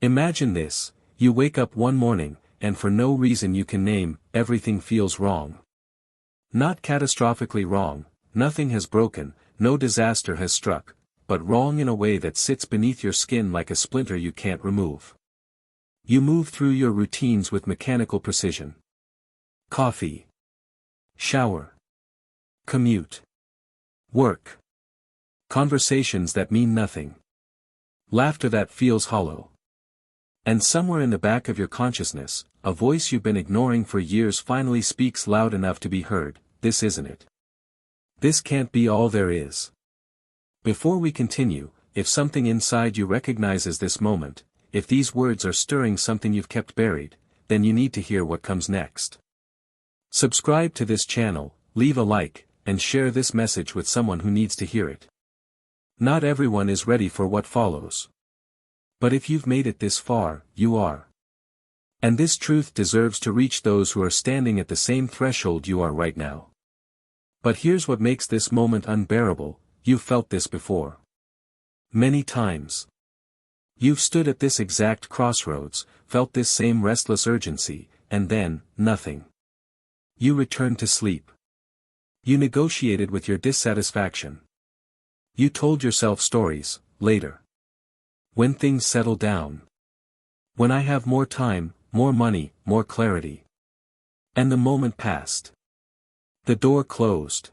Imagine this: you wake up one morning, and for no reason you can name, everything feels wrong. Not catastrophically wrong, nothing has broken, no disaster has struck, but wrong in a way that sits beneath your skin like a splinter you can't remove. You move through your routines with mechanical precision. Coffee. Shower. Commute. Work. Conversations that mean nothing. Laughter that feels hollow. And somewhere in the back of your consciousness, a voice you've been ignoring for years finally speaks loud enough to be heard: this isn't it. This can't be all there is. Before we continue, if something inside you recognizes this moment, if these words are stirring something you've kept buried, then you need to hear what comes next. Subscribe to this channel, leave a like, and share this message with someone who needs to hear it. Not everyone is ready for what follows. But if you've made it this far, you are. And this truth deserves to reach those who are standing at the same threshold you are right now. But here's what makes this moment unbearable: you've felt this before. Many times. You've stood at this exact crossroads, felt this same restless urgency, and then, nothing. You returned to sleep. You negotiated with your dissatisfaction. You told yourself stories: later. When things settle down. When I have more time, more money, more clarity. And the moment passed. The door closed.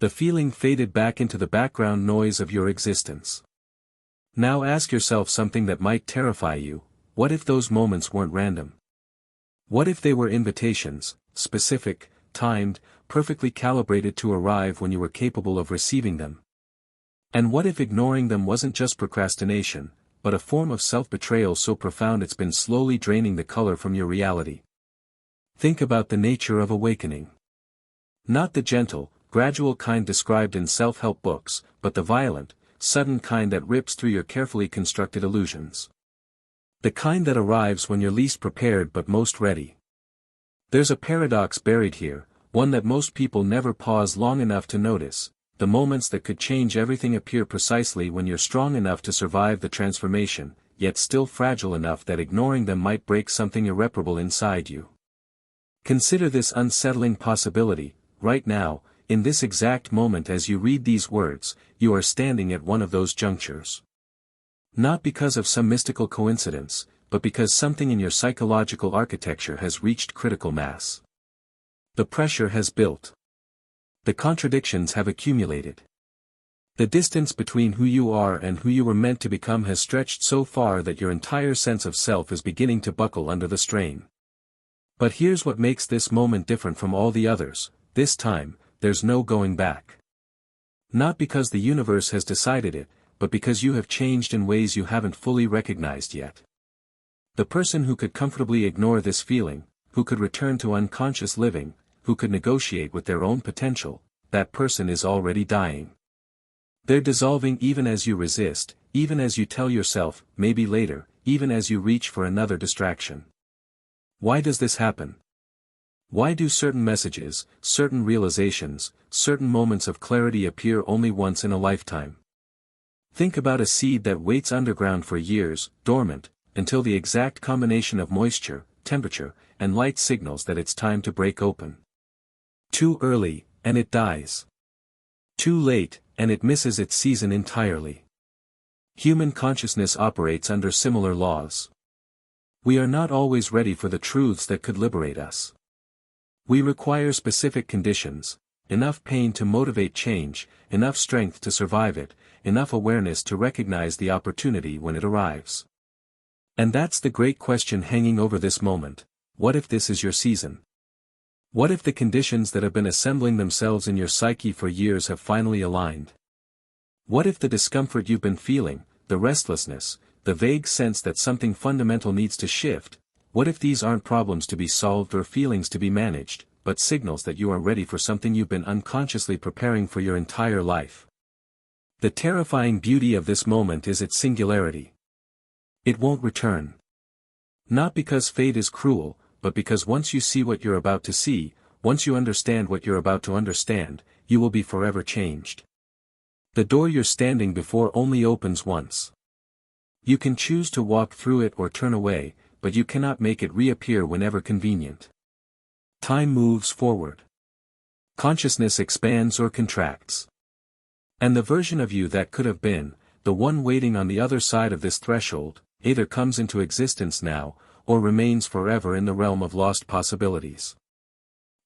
The feeling faded back into the background noise of your existence. Now ask yourself something that might terrify you: what if those moments weren't random? What if they were invitations, specific, timed, perfectly calibrated to arrive when you were capable of receiving them? And what if ignoring them wasn't just procrastination, but a form of self-betrayal so profound it's been slowly draining the color from your reality? Think about the nature of awakening. Not the gentle, gradual kind described in self-help books, but the violent, sudden kind that rips through your carefully constructed illusions. The kind that arrives when you're least prepared but most ready. There's a paradox buried here, one that most people never pause long enough to notice. The moments that could change everything appear precisely when you're strong enough to survive the transformation, yet still fragile enough that ignoring them might break something irreparable inside you. Consider this unsettling possibility: right now, in this exact moment as you read these words, you are standing at one of those junctures. Not because of some mystical coincidence, but because something in your psychological architecture has reached critical mass. The pressure has built. The contradictions have accumulated. The distance between who you are and who you were meant to become has stretched so far that your entire sense of self is beginning to buckle under the strain. But here's what makes this moment different from all the others: this time, there's no going back. Not because the universe has decided it, but because you have changed in ways you haven't fully recognized yet. The person who could comfortably ignore this feeling, who could return to unconscious living, who could negotiate with their own potential, that person is already dying. They're dissolving even as you resist, even as you tell yourself, maybe later, even as you reach for another distraction. Why does this happen? Why do certain messages, certain realizations, certain moments of clarity appear only once in a lifetime? Think about a seed that waits underground for years, dormant, until the exact combination of moisture, temperature, and light signals that it's time to break open. Too early, and it dies. Too late, and it misses its season entirely. Human consciousness operates under similar laws. We are not always ready for the truths that could liberate us. We require specific conditions: enough pain to motivate change, enough strength to survive it, enough awareness to recognize the opportunity when it arrives. And that's the great question hanging over this moment: what if this is your season? What if the conditions that have been assembling themselves in your psyche for years have finally aligned? What if the discomfort you've been feeling, the restlessness, the vague sense that something fundamental needs to shift, what if these aren't problems to be solved or feelings to be managed, but signals that you are ready for something you've been unconsciously preparing for your entire life? The terrifying beauty of this moment is its singularity. It won't return. Not because fate is cruel, but because once you see what you're about to see, once you understand what you're about to understand, you will be forever changed. The door you're standing before only opens once. You can choose to walk through it or turn away, but you cannot make it reappear whenever convenient. Time moves forward. Consciousness expands or contracts. And the version of you that could have been, the one waiting on the other side of this threshold, either comes into existence now, or remains forever in the realm of lost possibilities.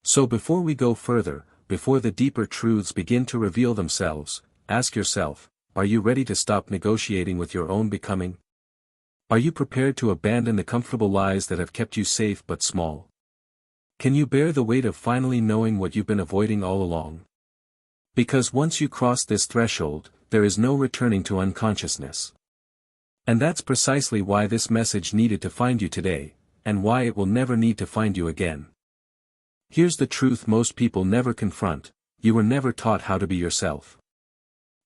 So before we go further, before the deeper truths begin to reveal themselves, ask yourself, are you ready to stop negotiating with your own becoming? Are you prepared to abandon the comfortable lies that have kept you safe but small? Can you bear the weight of finally knowing what you've been avoiding all along? Because once you cross this threshold, there is no returning to unconsciousness. And that's precisely why this message needed to find you today, and why it will never need to find you again. Here's the truth most people never confront: you were never taught how to be yourself.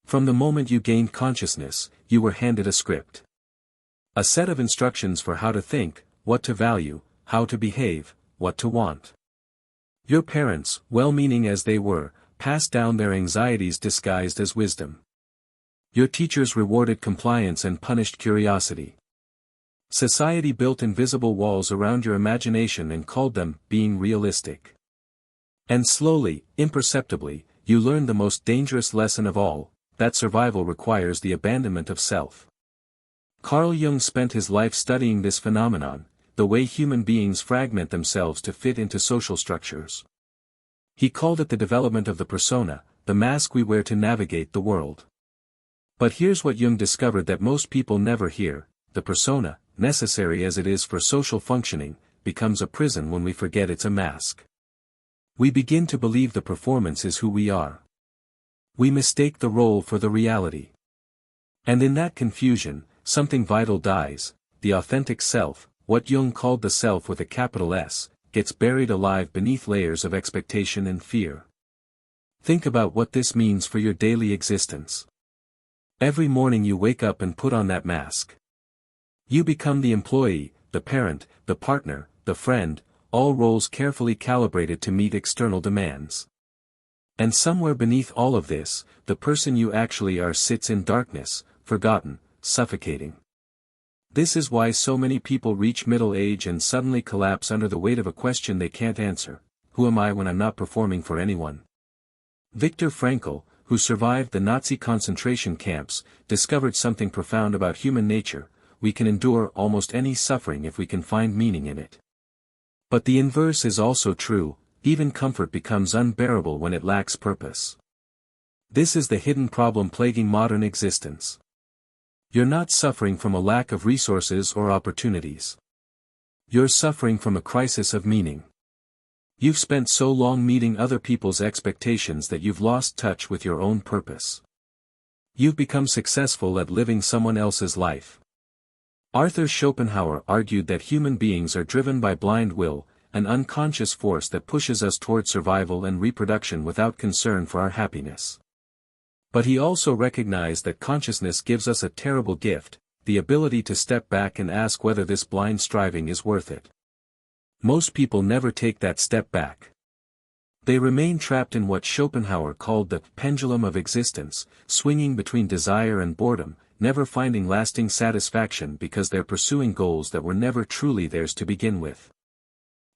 From the moment you gained consciousness, you were handed a script. A set of instructions for how to think, what to value, how to behave, what to want. Your parents, well-meaning as they were, passed down their anxieties disguised as wisdom. Your teachers rewarded compliance and punished curiosity. Society built invisible walls around your imagination and called them being realistic. And slowly, imperceptibly, you learned the most dangerous lesson of all, that survival requires the abandonment of self. Carl Jung spent his life studying this phenomenon, the way human beings fragment themselves to fit into social structures. He called it the development of the persona, the mask we wear to navigate the world. But here's what Jung discovered that most people never hear: the persona, necessary as it is for social functioning, becomes a prison when we forget it's a mask. We begin to believe the performance is who we are. We mistake the role for the reality. And in that confusion, something vital dies: the authentic self, what Jung called the self with a capital S, gets buried alive beneath layers of expectation and fear. Think about what this means for your daily existence. Every morning you wake up and put on that mask. You become the employee, the parent, the partner, the friend, all roles carefully calibrated to meet external demands. And somewhere beneath all of this, the person you actually are sits in darkness, forgotten, suffocating. This is why so many people reach middle age and suddenly collapse under the weight of a question they can't answer: who am I when I'm not performing for anyone? Viktor Frankl, who survived the Nazi concentration camps, discovered something profound about human nature: we can endure almost any suffering if we can find meaning in it. But the inverse is also true: even comfort becomes unbearable when it lacks purpose. This is the hidden problem plaguing modern existence. You're not suffering from a lack of resources or opportunities. You're suffering from a crisis of meaning. You've spent so long meeting other people's expectations that you've lost touch with your own purpose. You've become successful at living someone else's life. Arthur Schopenhauer argued that human beings are driven by blind will, an unconscious force that pushes us toward survival and reproduction without concern for our happiness. But he also recognized that consciousness gives us a terrible gift: the ability to step back and ask whether this blind striving is worth it. Most people never take that step back. They remain trapped in what Schopenhauer called the pendulum of existence, swinging between desire and boredom, never finding lasting satisfaction because they're pursuing goals that were never truly theirs to begin with.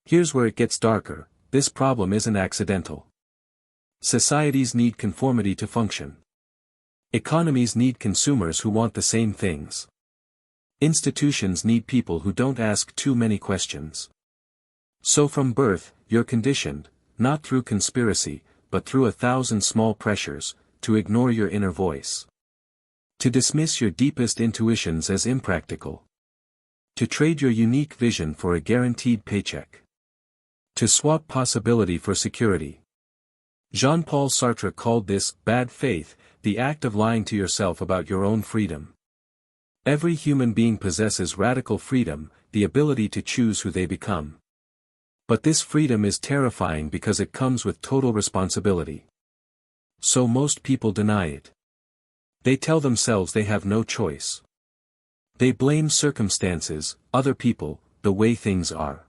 Here's where it gets darker: this problem isn't accidental. Societies need conformity to function. Economies need consumers who want the same things. Institutions need people who don't ask too many questions. So from birth, you're conditioned, not through conspiracy, but through 1,000 small pressures, to ignore your inner voice. To dismiss your deepest intuitions as impractical. To trade your unique vision for a guaranteed paycheck. To swap possibility for security. Jean-Paul Sartre called this bad faith, the act of lying to yourself about your own freedom. Every human being possesses radical freedom, the ability to choose who they become. But this freedom is terrifying because it comes with total responsibility. So most people deny it. They tell themselves they have no choice. They blame circumstances, other people, the way things are.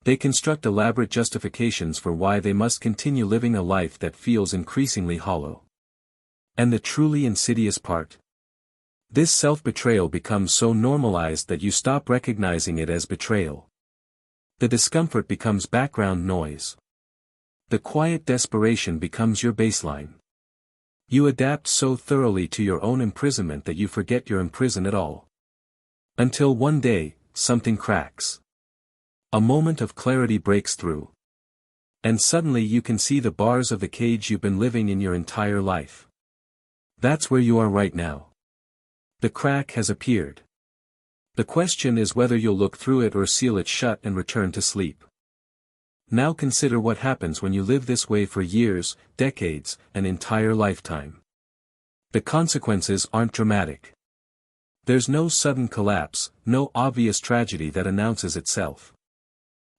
They construct elaborate justifications for why they must continue living a life that feels increasingly hollow. And the truly insidious part? This self-betrayal becomes so normalized that you stop recognizing it as betrayal. The discomfort becomes background noise. The quiet desperation becomes your baseline. You adapt so thoroughly to your own imprisonment that you forget you're imprisoned at all. Until one day, something cracks. A moment of clarity breaks through. And suddenly you can see the bars of the cage you've been living in your entire life. That's where you are right now. The crack has appeared. The question is whether you'll look through it or seal it shut and return to sleep. Now consider what happens when you live this way for years, decades, an entire lifetime. The consequences aren't dramatic. There's no sudden collapse, no obvious tragedy that announces itself.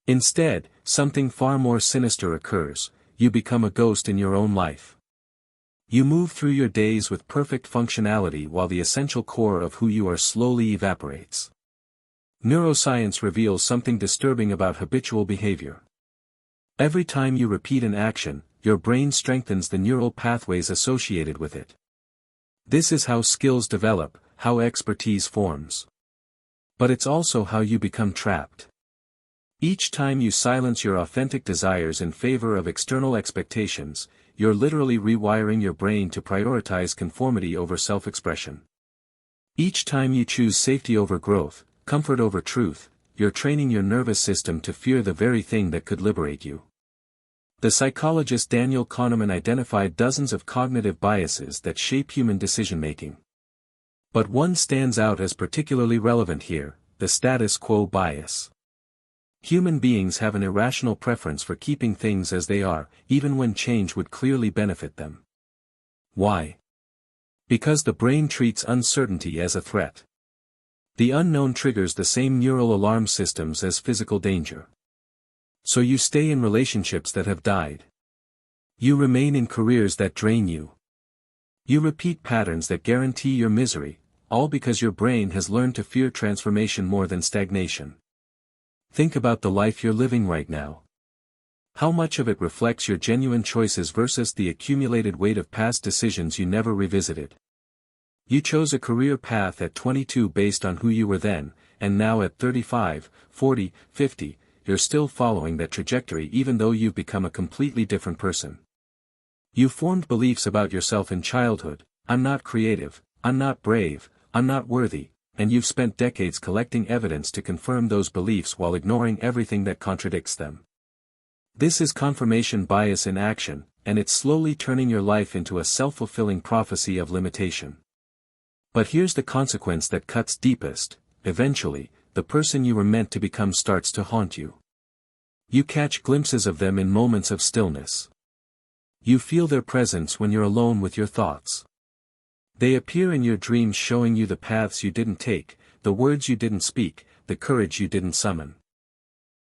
Instead, something far more sinister occurs: you become a ghost in your own life. You move through your days with perfect functionality while the essential core of who you are slowly evaporates. Neuroscience reveals something disturbing about habitual behavior. Every time you repeat an action, your brain strengthens the neural pathways associated with it. This is how skills develop, how expertise forms. But it's also how you become trapped. Each time you silence your authentic desires in favor of external expectations, you're literally rewiring your brain to prioritize conformity over self-expression. Each time you choose safety over growth, comfort over truth, you're training your nervous system to fear the very thing that could liberate you. The psychologist Daniel Kahneman identified dozens of cognitive biases that shape human decision-making. But one stands out as particularly relevant here: the status quo bias. Human beings have an irrational preference for keeping things as they are, even when change would clearly benefit them. Why? Because the brain treats uncertainty as a threat. The unknown triggers the same neural alarm systems as physical danger. So you stay in relationships that have died. You remain in careers that drain you. You repeat patterns that guarantee your misery, all because your brain has learned to fear transformation more than stagnation. Think about the life you're living right now. How much of it reflects your genuine choices versus the accumulated weight of past decisions you never revisited? You chose a career path at 22 based on who you were then, and now at 35, 40, 50, you're still following that trajectory even though you've become a completely different person. You formed beliefs about yourself in childhood: I'm not creative, I'm not brave, I'm not worthy, and you've spent decades collecting evidence to confirm those beliefs while ignoring everything that contradicts them. This is confirmation bias in action, and it's slowly turning your life into a self-fulfilling prophecy of limitation. But here's the consequence that cuts deepest: eventually, the person you were meant to become starts to haunt you. You catch glimpses of them in moments of stillness. You feel their presence when you're alone with your thoughts. They appear in your dreams, showing you the paths you didn't take, the words you didn't speak, the courage you didn't summon.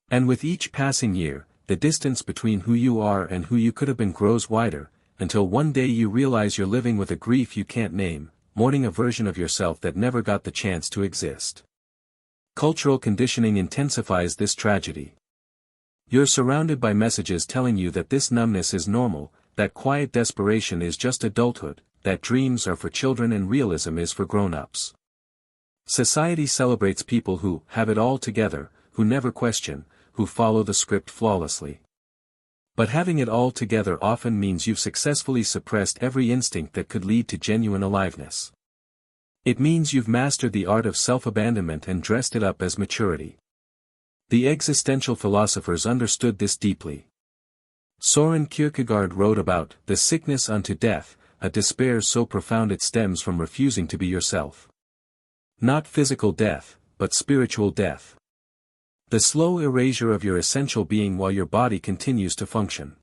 And with each passing year, the distance between who you are and who you could have been grows wider, until one day you realize you're living with a grief you can't name, mourning a version of yourself that never got the chance to exist. Cultural conditioning intensifies this tragedy. You're surrounded by messages telling you that this numbness is normal, that quiet desperation is just adulthood, that dreams are for children and realism is for grown-ups. Society celebrates people who have it all together, who never question, who follow the script flawlessly. But having it all together often means you've successfully suppressed every instinct that could lead to genuine aliveness. It means you've mastered the art of self-abandonment and dressed it up as maturity. The existential philosophers understood this deeply. Soren Kierkegaard wrote about the sickness unto death, a despair so profound it stems from refusing to be yourself. Not physical death, but spiritual death. The slow erasure of your essential being while your body continues to function.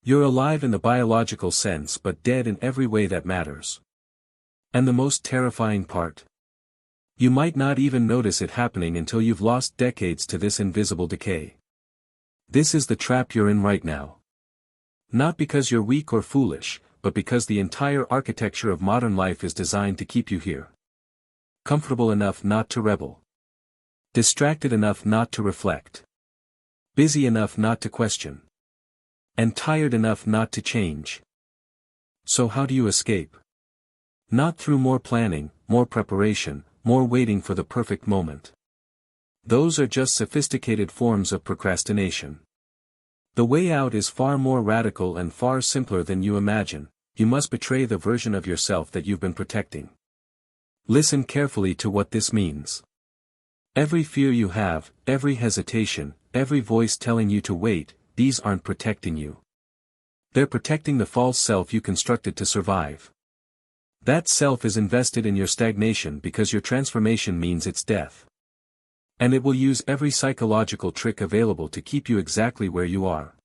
You're alive in the biological sense but dead in every way that matters. And the most terrifying part? You might not even notice it happening until you've lost decades to this invisible decay. This is the trap you're in right now. Not because you're weak or foolish, but because the entire architecture of modern life is designed to keep you here. Comfortable enough not to rebel. Distracted enough not to reflect. Busy enough not to question. And tired enough not to change. So how do you escape? Not through more planning, more preparation, more waiting for the perfect moment. Those are just sophisticated forms of procrastination. The way out is far more radical and far simpler than you imagine. You must betray the version of yourself that you've been protecting. Listen carefully to what this means. Every fear you have, every hesitation, every voice telling you to wait, these aren't protecting you. They're protecting the false self you constructed to survive. That self is invested in your stagnation because your transformation means its death. And it will use every psychological trick available to keep you exactly where you are.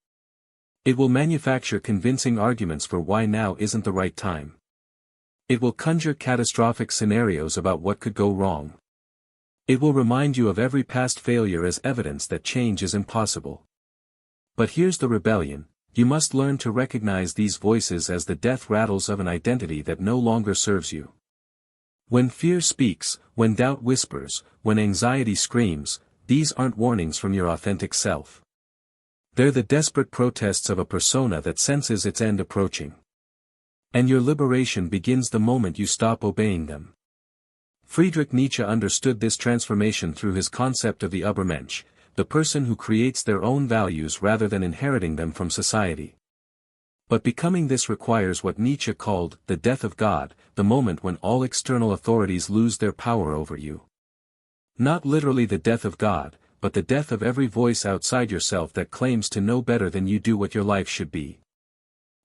It will manufacture convincing arguments for why now isn't the right time. It will conjure catastrophic scenarios about what could go wrong. It will remind you of every past failure as evidence that change is impossible. But here's the rebellion: you must learn to recognize these voices as the death rattles of an identity that no longer serves you. When fear speaks, when doubt whispers, when anxiety screams, these aren't warnings from your authentic self. They're the desperate protests of a persona that senses its end approaching. And your liberation begins the moment you stop obeying them. Friedrich Nietzsche understood this transformation through his concept of the Übermensch, the person who creates their own values rather than inheriting them from society. But becoming this requires what Nietzsche called the death of God, the moment when all external authorities lose their power over you. Not literally the death of God, but the death of every voice outside yourself that claims to know better than you do what your life should be.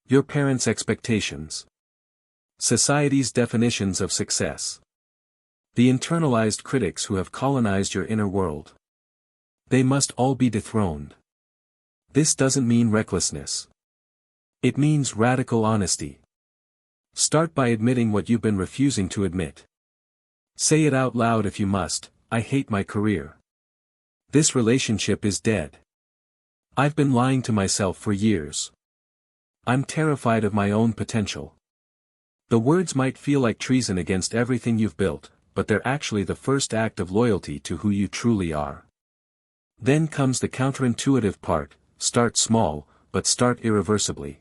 Your parents' expectations. Society's definitions of success. The internalized critics who have colonized your inner world. They must all be dethroned. This doesn't mean recklessness. It means radical honesty. Start by admitting what you've been refusing to admit. Say it out loud if you must: I hate my career. This relationship is dead. I've been lying to myself for years. I'm terrified of my own potential. The words might feel like treason against everything you've built, but they're actually the first act of loyalty to who you truly are. Then comes the counterintuitive part: start small, but start irreversibly.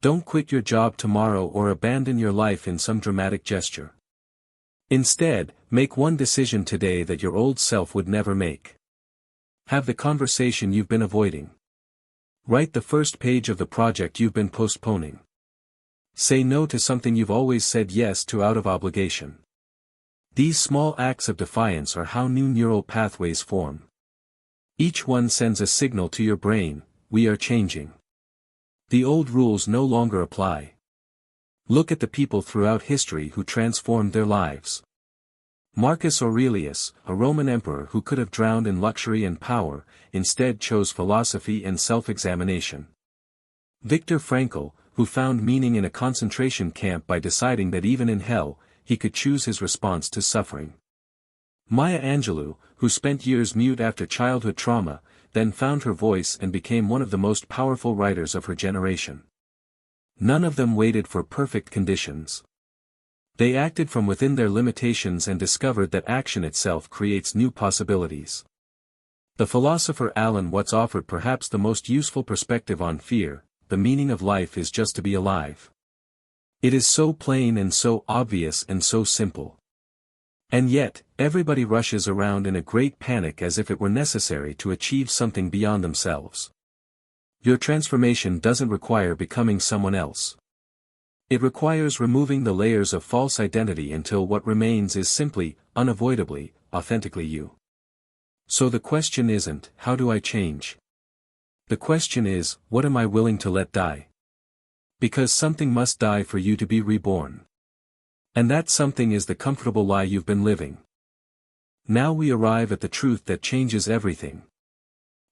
Don't quit your job tomorrow or abandon your life in some dramatic gesture. Instead, make one decision today that your old self would never make. Have the conversation you've been avoiding. Write the first page of the project you've been postponing. Say no to something you've always said yes to out of obligation. These small acts of defiance are how new neural pathways form. Each one sends a signal to your brain: we are changing. The old rules no longer apply. Look at the people throughout history who transformed their lives. Marcus Aurelius, a Roman emperor who could have drowned in luxury and power, instead chose philosophy and self-examination. Viktor Frankl, who found meaning in a concentration camp by deciding that even in hell, he could choose his response to suffering. Maya Angelou, who spent years mute after childhood trauma, then found her voice and became one of the most powerful writers of her generation. None of them waited for perfect conditions. They acted from within their limitations and discovered that action itself creates new possibilities. The philosopher Alan Watts offered perhaps the most useful perspective on fear: the meaning of life is just to be alive. It is so plain and so obvious and so simple. And yet, everybody rushes around in a great panic as if it were necessary to achieve something beyond themselves. Your transformation doesn't require becoming someone else. It requires removing the layers of false identity until what remains is simply, unavoidably, authentically you. So the question isn't, how do I change? The question is, what am I willing to let die? Because something must die for you to be reborn. And that something is the comfortable lie you've been living. Now we arrive at the truth that changes everything.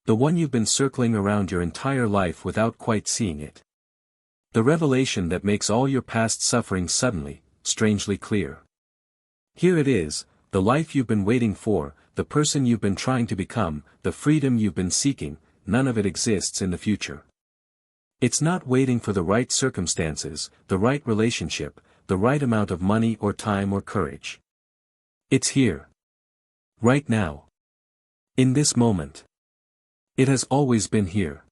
The one you've been circling around your entire life without quite seeing it. The revelation that makes all your past suffering suddenly, strangely clear. Here it is, the life you've been waiting for, the person you've been trying to become, the freedom you've been seeking. None of it exists in the future. It's not waiting for the right circumstances, the right relationship, the right amount of money or time or courage. It's here. Right now. In this moment. It has always been here.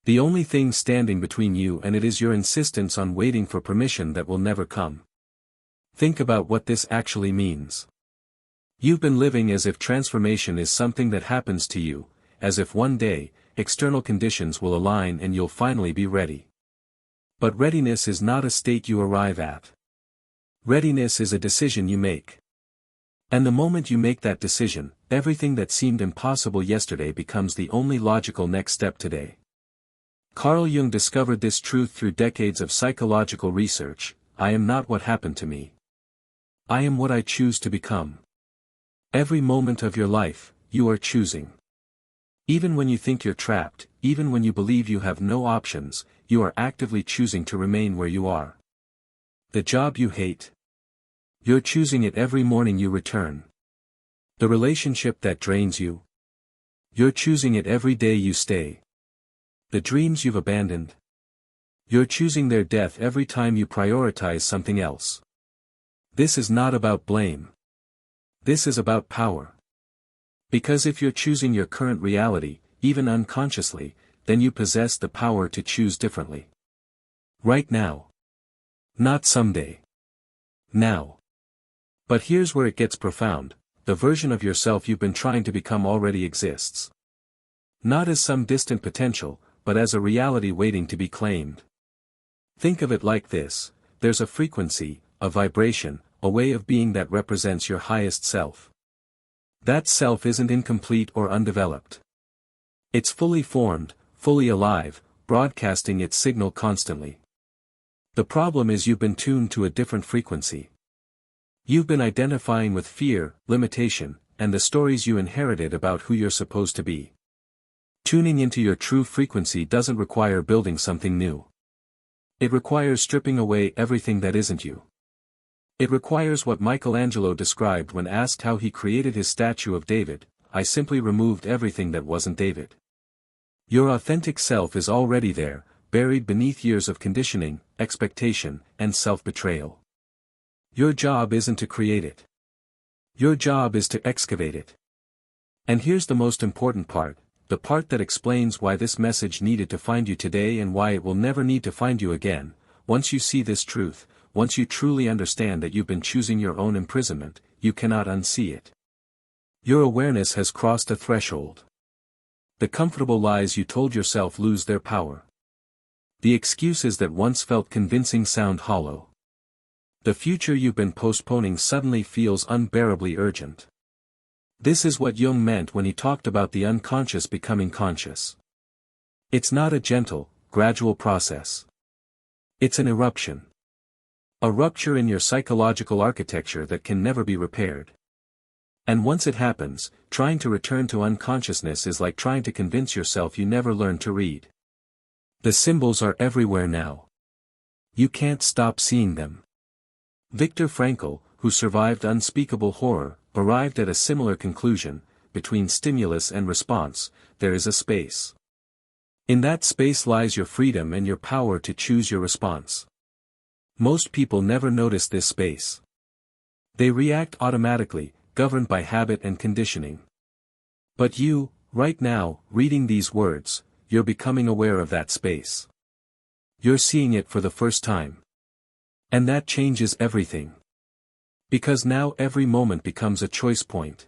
The only thing standing between you and it is your insistence on waiting for permission that will never come. Think about what this actually means. You've been living as if transformation is something that happens to you, as if one day, external conditions will align and you'll finally be ready. But readiness is not a state you arrive at. Readiness is a decision you make. And the moment you make that decision, everything that seemed impossible yesterday becomes the only logical next step today. Carl Jung discovered this truth through decades of psychological research. I am not what happened to me. I am what I choose to become. Every moment of your life, you are choosing. Even when you think you're trapped, even when you believe you have no options, you are actively choosing to remain where you are. The job you hate. You're choosing it every morning you return. The relationship that drains you. You're choosing it every day you stay. The dreams you've abandoned. You're choosing their death every time you prioritize something else. This is not about blame. This is about power. Because if you're choosing your current reality, even unconsciously, then you possess the power to choose differently. Right now. Not someday. Now. But here's where it gets profound: the version of yourself you've been trying to become already exists. Not as some distant potential, but as a reality waiting to be claimed. Think of it like this: there's a frequency, a vibration, a way of being that represents your highest self. That self isn't incomplete or undeveloped. It's fully formed, fully alive, broadcasting its signal constantly. The problem is you've been tuned to a different frequency. You've been identifying with fear, limitation, and the stories you inherited about who you're supposed to be. Tuning into your true frequency doesn't require building something new. It requires stripping away everything that isn't you. It requires what Michelangelo described when asked how he created his statue of David: I simply removed everything that wasn't David. Your authentic self is already there, buried beneath years of conditioning, expectation, and self-betrayal. Your job isn't to create it. Your job is to excavate it. And here's the most important part, the part that explains why this message needed to find you today and why it will never need to find you again. Once you see this truth, once you truly understand that you've been choosing your own imprisonment, you cannot unsee it. Your awareness has crossed a threshold. The comfortable lies you told yourself lose their power. The excuses that once felt convincing sound hollow. The future you've been postponing suddenly feels unbearably urgent. This is what Jung meant when he talked about the unconscious becoming conscious. It's not a gentle, gradual process. It's an eruption. A rupture in your psychological architecture that can never be repaired. And once it happens, trying to return to unconsciousness is like trying to convince yourself you never learned to read. The symbols are everywhere now. You can't stop seeing them. Viktor Frankl, who survived unspeakable horror, arrived at a similar conclusion: between stimulus and response, there is a space. In that space lies your freedom and your power to choose your response. Most people never notice this space. They react automatically, governed by habit and conditioning. But you, right now, reading these words, you're becoming aware of that space. You're seeing it for the first time. And that changes everything. Because now every moment becomes a choice point.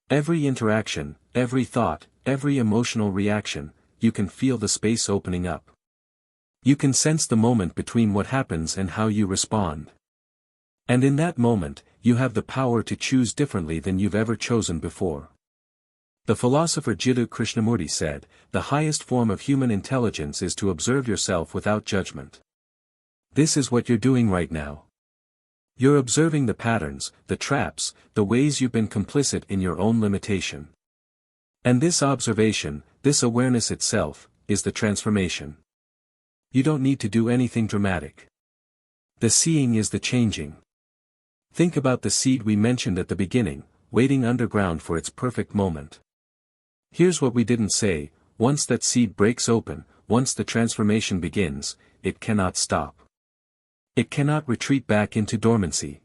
Every interaction, every thought, every emotional reaction, you can feel the space opening up. You can sense the moment between what happens and how you respond. And in that moment, you have the power to choose differently than you've ever chosen before. The philosopher Jiddu Krishnamurti said, "The highest form of human intelligence is to observe yourself without judgment." This is what you're doing right now. You're observing the patterns, the traps, the ways you've been complicit in your own limitation. And this observation, this awareness itself, is the transformation. You don't need to do anything dramatic. The seeing is the changing. Think about the seed we mentioned at the beginning, waiting underground for its perfect moment. Here's what we didn't say: once that seed breaks open, once the transformation begins, it cannot stop. It cannot retreat back into dormancy.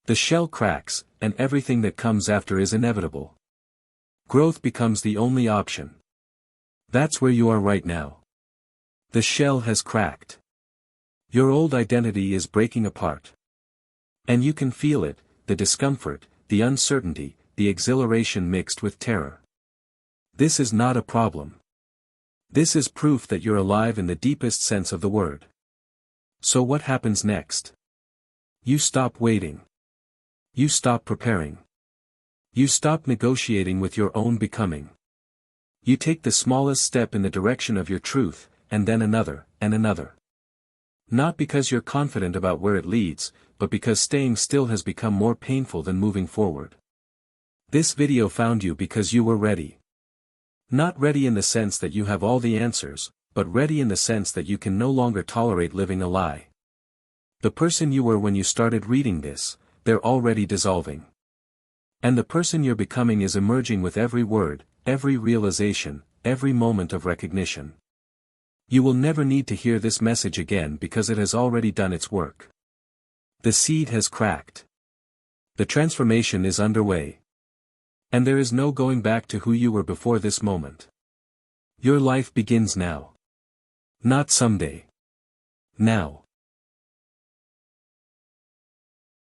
The shell cracks, and everything that comes after is inevitable. Growth becomes the only option. That's where you are right now. The shell has cracked. Your old identity is breaking apart. And you can feel it, the discomfort, the uncertainty, the exhilaration mixed with terror. This is not a problem. This is proof that you're alive in the deepest sense of the word. So what happens next? You stop waiting. You stop preparing. You stop negotiating with your own becoming. You take the smallest step in the direction of your truth, and then another, and another. Not because you're confident about where it leads, but because staying still has become more painful than moving forward. This video found you because you were ready. Not ready in the sense that you have all the answers, but ready in the sense that you can no longer tolerate living a lie. The person you were when you started reading this, they're already dissolving. And the person you're becoming is emerging with every word, every realization, every moment of recognition. You will never need to hear this message again because it has already done its work. The seed has cracked. The transformation is underway. And there is no going back to who you were before this moment. Your life begins now. Not someday. Now.